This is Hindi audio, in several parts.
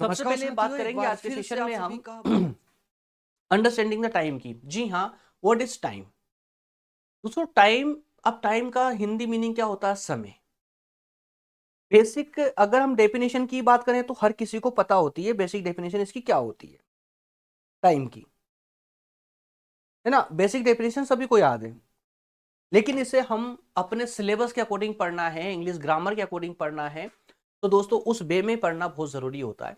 सबसे पहले बात करेंगे आज के सेशन में हम अंडरस्टैंडिंग द टाइम की। जी हाँ, व्हाट इज टाइम? दोस्तों टाइम, अब टाइम का हिंदी मीनिंग क्या होता है? समय। बेसिक अगर हम डेफिनेशन की बात करें तो हर किसी को पता होती है बेसिक डेफिनेशन इसकी क्या होती है टाइम की, है ना। बेसिक डेफिनेशन सभी को याद है, लेकिन इसे हम अपने सिलेबस के अकॉर्डिंग पढ़ना है, इंग्लिश ग्रामर के अकॉर्डिंग पढ़ना है, तो दोस्तों उस वे में पढ़ना बहुत जरूरी होता है।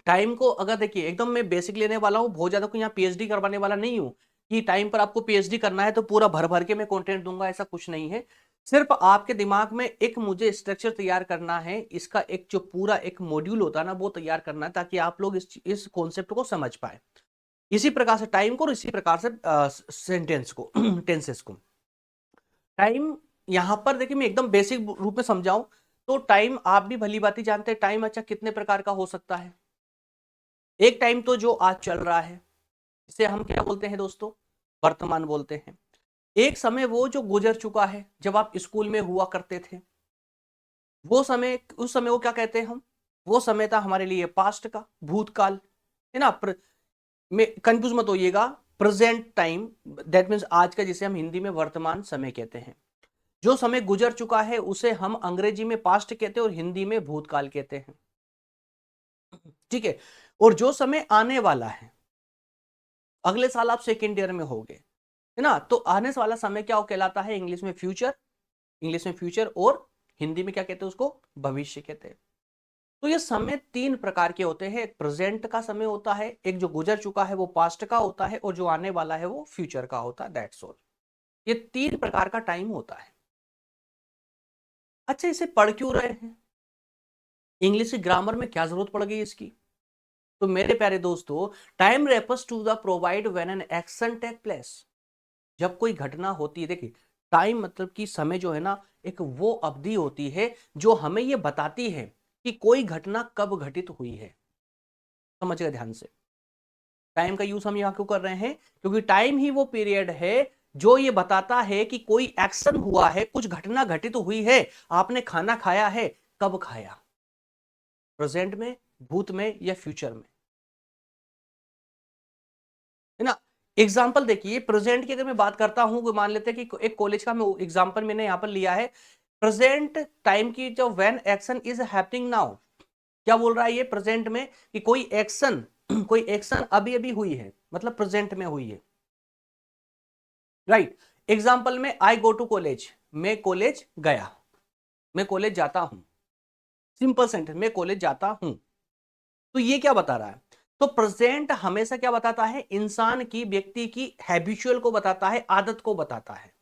टाइम को अगर देखिए एकदम मैं बेसिक लेने वाला हूं, बहुत ज्यादा कोई यहाँ पीएचडी करवाने वाला नहीं हूं कि टाइम पर आपको पीएचडी करना है तो पूरा भर भर के मैं कंटेंट दूंगा, ऐसा कुछ नहीं है। सिर्फ आपके दिमाग में एक मुझे स्ट्रक्चर तैयार करना है, इसका एक जो पूरा एक मॉड्यूल होता है ना वो तैयार करना है, ताकि आप लोग इस कॉन्सेप्ट को समझ पाए। इसी प्रकार से टाइम को और इसी प्रकार से सेंटेंस को टेंसेस को। टाइम यहां पर देखिए मैं एकदम बेसिक रूप में समझाऊं तो टाइम आप भी भली भांति जानते हैं टाइम अच्छा कितने प्रकार का हो सकता है। एक टाइम तो जो आज चल रहा है, इसे हम क्या बोलते हैं दोस्तों? वर्तमान बोलते हैं। एक समय वो जो गुजर चुका है, जब आप स्कूल में हुआ करते थे, वो समय, उस समय को क्या कहते हैं हम? वो समय था हमारे लिए पास्ट का, भूतकाल, है ना। में कंफ्यूज मत होइएगा, प्रेजेंट टाइम दैट मीन्स आज का, जिसे हम हिंदी में वर्तमान समय कहते हैं। जो समय गुजर चुका है उसे हम अंग्रेजी में पास्ट कहते हैं और हिंदी में भूतकाल कहते हैं, ठीक है। और जो समय आने वाला है, अगले साल आप सेकेंड ईयर में होगे, है ना, तो आने वाला समय क्या कहलाता है? इंग्लिश में फ्यूचर, इंग्लिश में फ्यूचर, और हिंदी में क्या कहते हैं उसको? भविष्य कहते हैं। तो ये समय तीन प्रकार के होते हैं। एक प्रेजेंट का समय होता है, एक जो गुजर चुका है वो पास्ट का होता है, और जो आने वाला है वो फ्यूचर का होता है। That's all. ये तीन प्रकार का टाइम होता है। अच्छा, इसे पढ़ क्यों रहे हैं? इंग्लिश की ग्रामर में क्या जरूरत पड़ गई इसकी? तो मेरे प्यारे दोस्तों, time refers to the provide when an action take place. जब कोई घटना होती है, देखिए टाइम मतलब कि समय जो है ना, एक वो अवधि होती है जो हमें ये बताती है कि कोई घटना कब घटित हुई है। समझिएगा ध्यान से। टाइम का यूज हम यहां क्यों कर रहे हैं? क्योंकि टाइम ही वो पीरियड है जो ये बताता है कि कोई एक्शन हुआ है, कुछ घटना घटित हुई है। आपने खाना खाया है, कब खाया? प्रेजेंट में, भूत में, या फ्यूचर में, है ना। एग्जाम्पल देखिए, प्रेजेंट की अगर मैं बात करता हूं, मान लेते हैं कि एक कॉलेज का मैं एग्जाम्पल मैंने यहां पर लिया है। प्रेजेंट टाइम की जो when action is happening now, क्या बोल रहा है ये प्रेजेंट में? कि कोई एक्शन कोई एक्शन अभी अभी हुई है, मतलब प्रेजेंट में हुई है, राइट। एग्जाम्पल में आई गो टू कॉलेज, मैं कॉलेज गया, मैं कॉलेज जाता हूं। सिंपल सेंटेंस, मैं कॉलेज जाता हूं। तो ये क्या बता रहा है? तो प्रेजेंट हमेशा क्या बताता है? इंसान की, व्यक्ति की हैबिचुअल को बताता है, आदत को बताता है।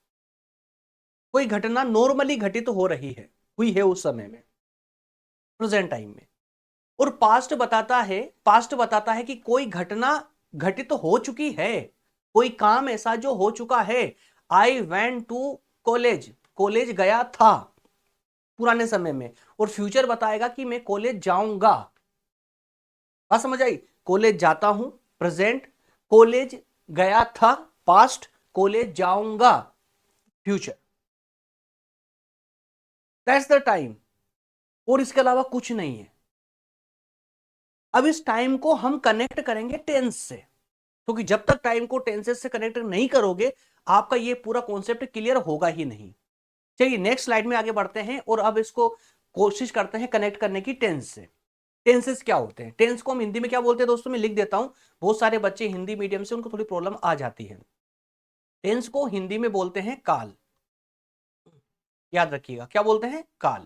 कोई घटना नॉर्मली घटित हो रही है, हुई है उस समय में, प्रेजेंट टाइम में। और पास्ट बताता है कि कोई घटना घटित तो हो चुकी है, कोई काम ऐसा जो हो चुका है। I went to college, college गया था पुराने समय में। और फ्यूचर बताएगा कि मैं कॉलेज जाऊंगा। बात समझ आई? कॉलेज जाता हूं प्रेजेंट, कॉलेज गया था पास्ट, कॉलेज जाऊंगा फ्यूचर। दैट्स द टाइम, और इसके अलावा कुछ नहीं है। अब इस टाइम को हम कनेक्ट करेंगे टेंस से, क्योंकि जब तक टाइम को टेंसेस से कनेक्ट नहीं करोगे, आपका ये पूरा कॉन्सेप्ट क्लियर होगा ही नहीं। चलिए नेक्स्ट स्लाइड में आगे बढ़ते हैं, और अब इसको कोशिश करते हैं कनेक्ट करने की टेंस से। टेंसेस क्या होते हैं? टेंस को हम हिंदी में क्या बोलते हैं दोस्तों? मैं लिख देता हूं, बहुत सारे बच्चे हिंदी मीडियम से, उनको थोड़ी प्रॉब्लम आ जाती है। टेंस को हिंदी में बोलते हैं काल। याद रखिएगा, क्या बोलते हैं? काल।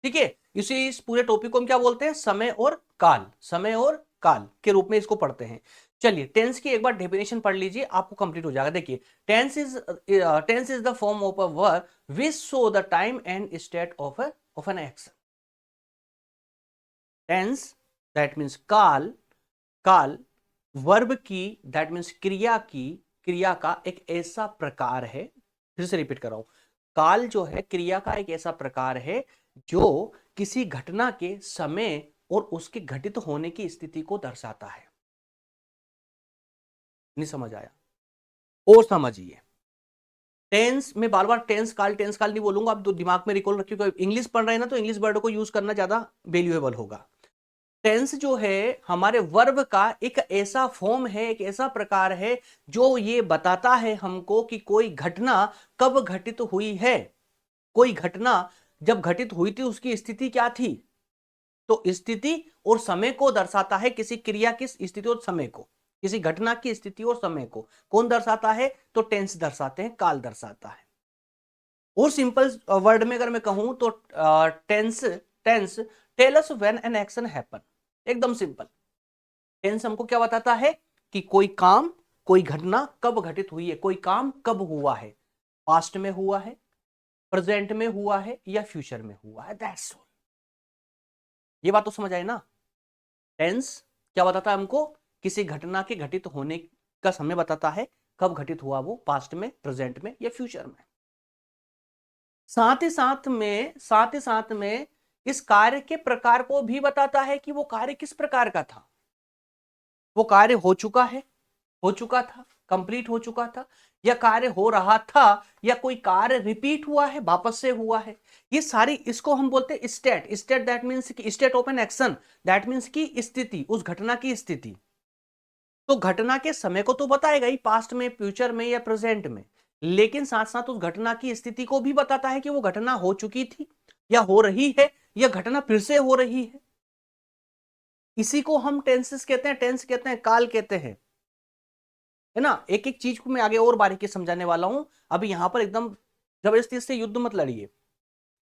ठीक है। इस पूरे टॉपिक को हम क्या बोलते हैं? समय और काल, समय और काल के रूप में इसको पढ़ते हैं। चलिए टेंस की एक बार डेफिनेशन पढ़ लीजिए, आपको कंप्लीट हो जाएगा। देखिए, tense is the form of a verb which show the time and state of an action. Tense that means काल, काल वर्ब की, दैट मीन्स क्रिया की, क्रिया का एक ऐसा प्रकार है। फिर से रिपीट कर रहा हूं, काल जो है क्रिया का एक ऐसा प्रकार है जो किसी घटना के समय और उसके घटित होने की स्थिति को दर्शाता है। नहीं समझ आया? और समझिए, टेंस में बार बार टेंस काल नहीं बोलूंगा, आप तो दिमाग में रिकॉल रखिएगा। इंग्लिश पढ़ रहे हैं ना, तो इंग्लिश वर्ड को यूज करना ज्यादा वैल्यूएबल होगा। टेंस जो है हमारे वर्ब का एक ऐसा फॉर्म है, एक ऐसा प्रकार है जो ये बताता है हमको कि कोई घटना कब घटित हुई है, कोई घटना जब घटित हुई थी उसकी स्थिति क्या थी। तो स्थिति और समय को दर्शाता है, किसी क्रिया की स्थिति और समय को, किसी घटना की स्थिति और समय को कौन दर्शाता है, तो टेंस दर्शाते हैं, काल दर्शाता है। और सिंपल वर्ड में अगर मैं कहूं तो tense tense tell us when an action happen, एकदम सिंपल। टेंस हमको क्या बताता है कि कोई काम, कोई घटना कब घटित हुई है, कोई काम कब हुआ है, पास्ट में हुआ है, प्रेजेंट में हुआ है या फ्यूचर में हुआ है, दैट्स ऑल। ये बात तो समझ आई ना। टेंस क्या बताता है हमको, किसी घटना के घटित होने का समय बताता है, कब घटित हुआ वो, पास्ट में, प्रेजेंट में या फ्यूचर में। साथ ही साथ में इस कार्य के प्रकार को भी बताता है कि वो कार्य किस प्रकार का था, वो कार्य हो चुका है, हो चुका था, कंप्लीट हो चुका था, या कार्य हो रहा था, या कोई कार्य रिपीट हुआ है, वापस से हुआ है। ये सारी, इसको हम बोलते हैं स्टेट। स्टेट दैट मीन्स कि state of an action, that means की स्थिति, उस घटना की स्थिति। तो घटना के समय को तो बताएगा ही, पास्ट में, फ्यूचर में या प्रेजेंट में, लेकिन साथ साथ उस घटना की स्थिति को भी बताता है कि वो घटना हो चुकी थी या हो रही है या घटना फिर से हो रही है। इसी को हम टेंसेस कहते हैं, टेंस कहते हैं, काल कहते हैं, है ना। एक एक चीज को मैं आगे और बारीकी समझाने वाला हूं। अभी यहां पर एकदम जबरदस्ती से युद्ध मत लड़िए,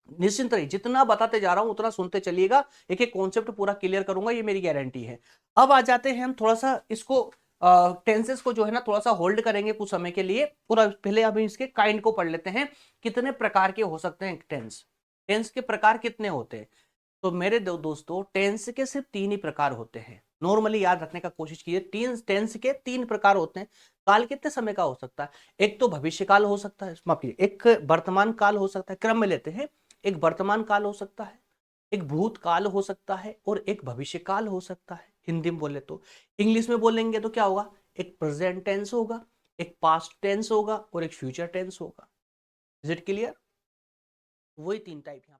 निश्चिंत रहिए, जितना बताते जा रहा हूं उतना सुनते चलिएगा, एक एक कॉन्सेप्ट पूरा क्लियर करूंगा, ये मेरी गारंटी है। अब आ जाते हैं हम थोड़ा सा इसको टेंसेस को जो है ना थोड़ा सा होल्ड करेंगे कुछ समय के लिए, पूरा पहले अभी इसके काइंड को पढ़ लेते हैं, कितने प्रकार के हो सकते हैं टेंस, टेंस के प्रकार कितने होते हैं। तो मेरे दोस्तों टेंस के सिर्फ 3 ही प्रकार होते हैं, नॉर्मली याद रखने का कोशिश कीजिए। टेंस के 3 प्रकार होते हैं। काल कितने समय का हो सकता है, एक तो भविष्य काल हो सकता है, माफ कीजिए, एक वर्तमान काल हो सकता है, क्रम में लेते हैं, एक वर्तमान काल हो सकता है, एक भूतकाल हो सकता है और एक भविष्य काल हो सकता है। हिंदी में बोले तो, इंग्लिश में बोलेंगे तो क्या होगा, एक प्रेजेंट टेंस होगा, एक पास्ट टेंस होगा और एक फ्यूचर टेंस होगा। Is it clear. वही 3 टाइप यहाँ